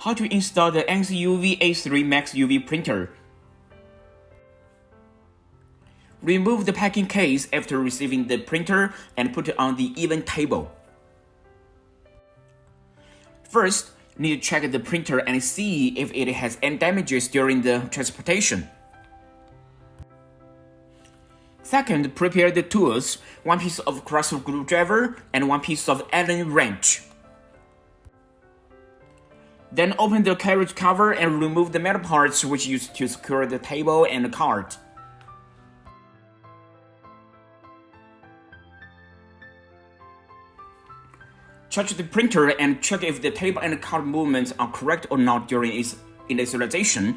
How to install the NC UVA3MAX UV printer. Remove the packing case after receiving the printer and put it on the event table. First, need to check the printer and see if it has any damages during the transportation. Second, prepare the tools, one piece of cross screwdriver and one piece of Allen wrench. Then open the carriage cover and remove the metal parts which used to secure the table and the cart. Touch the printer and check if the table and cart movements are correct or not during its initialization.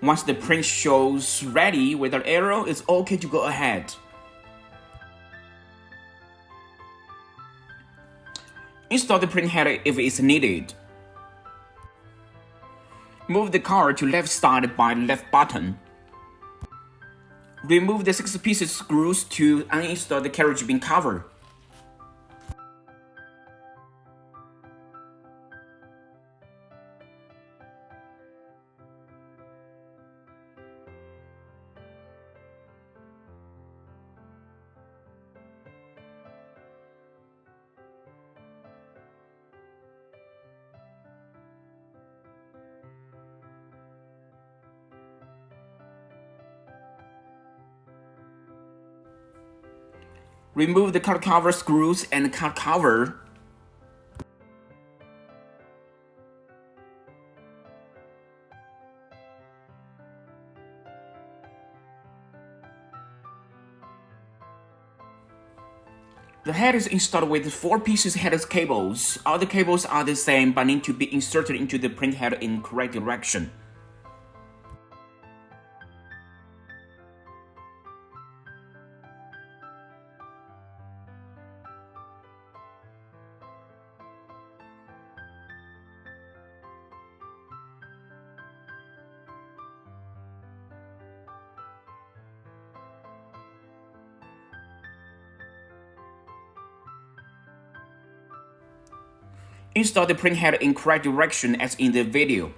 Once the print shows ready without error, it's okay to go ahead. Install the printhead if it's needed. Move the card to left side by left button. Remove the 6-piece screws to uninstall the carriage bin cover. Remove the card cover screws and card cover. The head is installed with 4 pieces head cables. All the cables are the same but need to be inserted into the printhead in correct direction. Install the printhead in correct direction as in the video.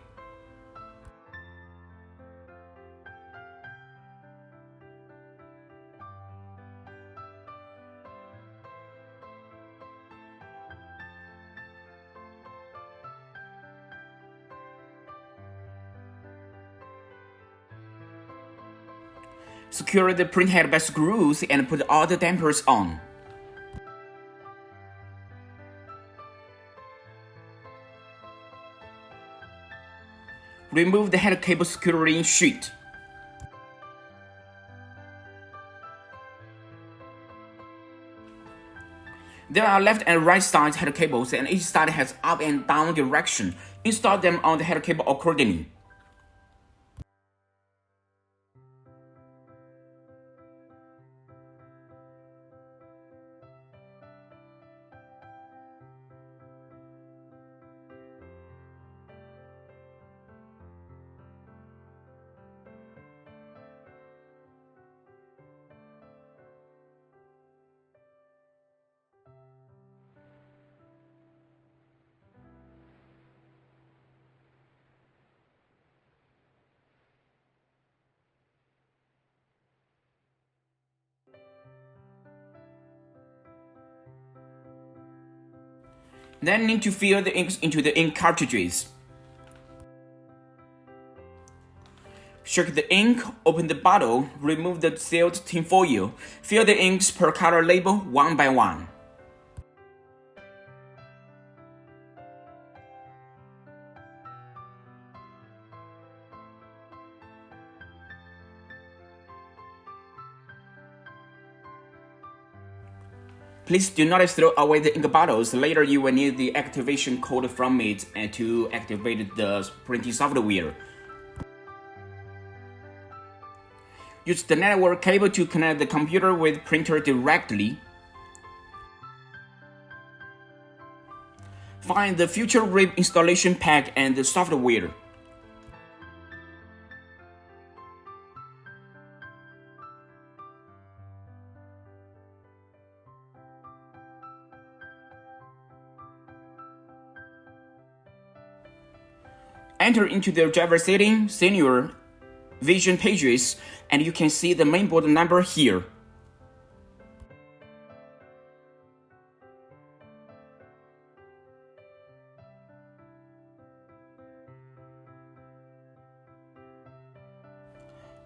Secure the printhead by screws and put all the dampers on. Remove the head cable securing sheet. There are left and right side head cables and each side has up and down direction. Install them on the head cable accordingly. Then need to fill the inks into the ink cartridges. Shake the ink, open the bottle, remove the sealed tinfoil, fill the inks per color label one by one. Please do not throw away the ink bottles. Later you will need the activation code from it and to activate the printing software. Use the network cable to connect the computer with printer directly. Find the future RIP installation pack and the software. Enter into the driver setting, senior vision pages, and you can see the mainboard number here.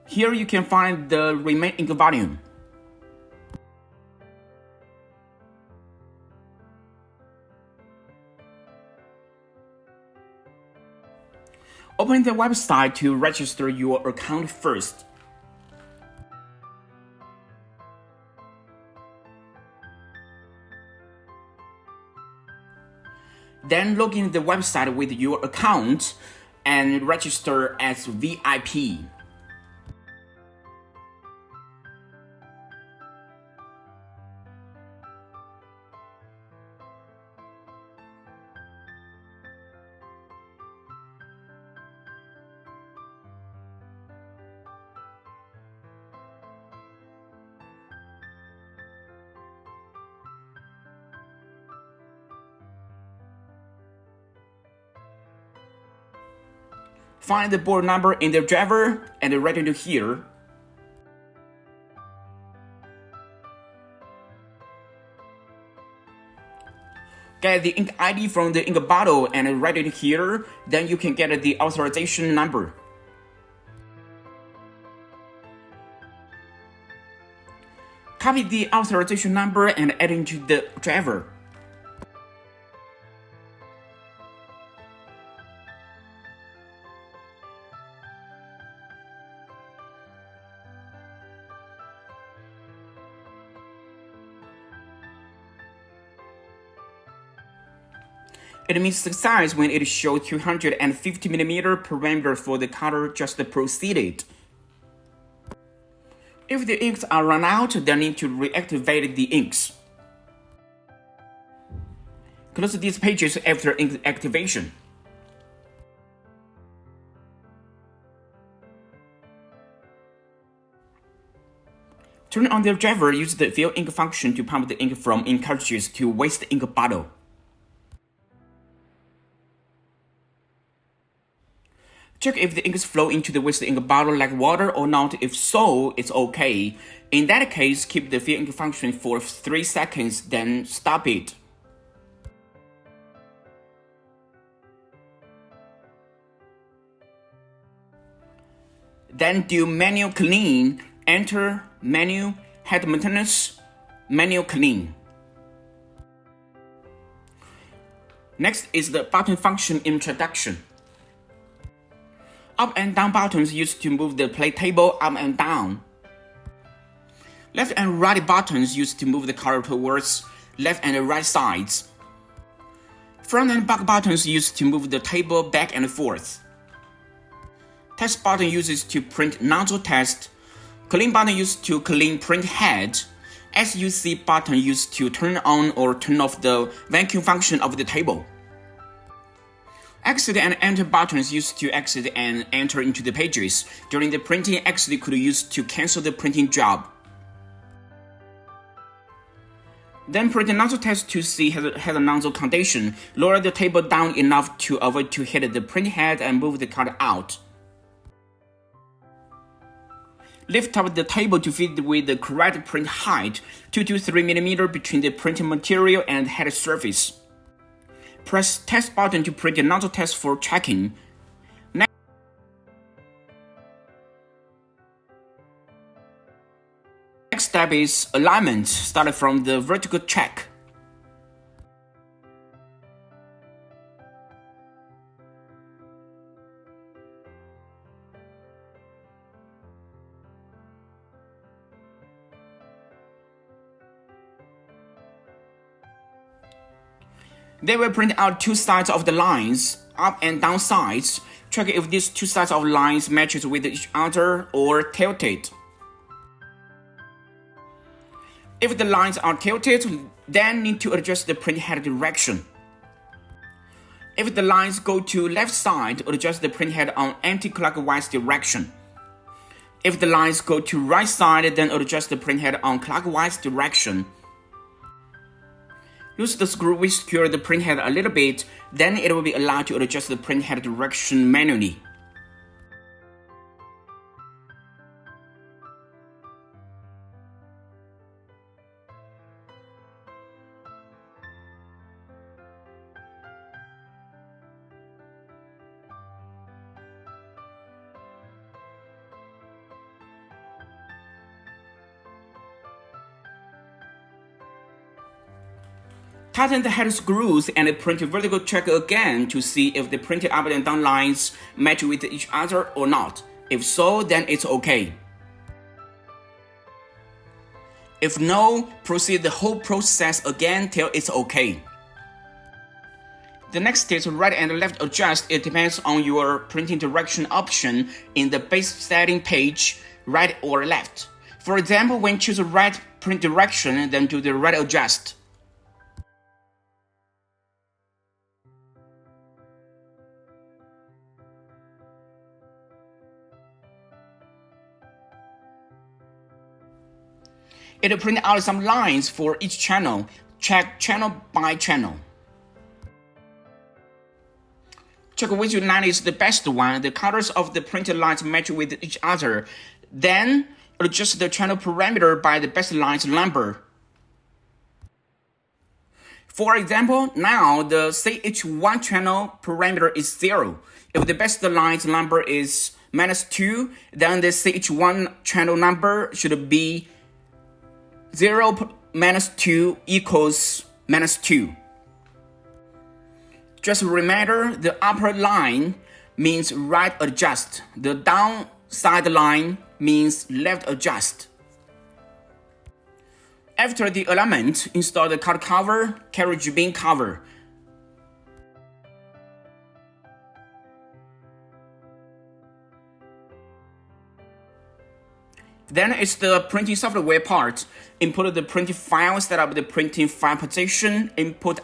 Here you can find the remaining ink volume. Open the website to register your account first. Then log in the website with your account and register as VIP. Find the board number in the driver and write it here. Get the ink ID from the ink bottle and write it here, then you can get the authorization number. Copy the authorization number and add it into the driver. It means success when it shows 250mm parameter for the color just proceeded. If the inks are run out, then need to reactivate the inks. Close these pages after ink activation. Turn on the driver, use the fill ink function to pump the ink from ink cartridges to waste ink bottle. Check if the inks flow into the waste ink bottle like water or not. If so, it's okay. In that case, keep the fill ink function for 3 seconds, then stop it. Then do manual clean. Enter menu, head maintenance, manual clean. Next is the button function introduction. Up and down buttons used to move the play table up and down. Left and right buttons used to move the color towards left and right sides. Front and back buttons used to move the table back and forth. Test button uses to print nozzle test. Clean button used to clean printhead. SUC button used to turn on or turn off the vacuum function of the table. Exit and enter buttons used to exit and enter into the pages. During the printing, exit could use to cancel the printing job. Then print the nozzle test to see has a nozzle condition. Lower the table down enough to avoid to hit the printhead and move the card out. Lift up the table to fit with the correct print height, 2 to 3mm between the printing material and head surface. Press test button to print the nozzle test for checking. Next step is alignment, starting from the vertical check. They will print out 2 sides of the lines, up and down sides. Check if these 2 sides of lines matches with each other or tilted. If the lines are tilted, then need to adjust the printhead direction. If the lines go to left side, adjust the printhead on anti-clockwise direction. If the lines go to right side, then adjust the printhead on clockwise direction. Use the screw which secures the printhead a little bit, then it will be allowed to adjust the printhead direction manually. Tighten the head screws and print vertical check again to see if the printed up and down lines match with each other or not. If so, then it's okay. If no, proceed the whole process again till it's okay. The next is right and left adjust. It depends on your printing direction option in the base setting page, right or left. For example, when choose right print direction, then do the right adjust. It will print out some lines for each channel. Check channel by channel. Check which line is the best one. The colors of the printed lines match with each other. Then adjust the channel parameter by the best lines number. For example, now the CH1 channel parameter is 0. If the best lines number is -2, then the CH1 channel number should be 0 minus 2 equals -2. Just a reminder, the upper line means right adjust. The downside line means left adjust. After the alignment, install the card cover, carriage bin cover. Then it's the printing software part. Input the printing file, set up the printing file position, input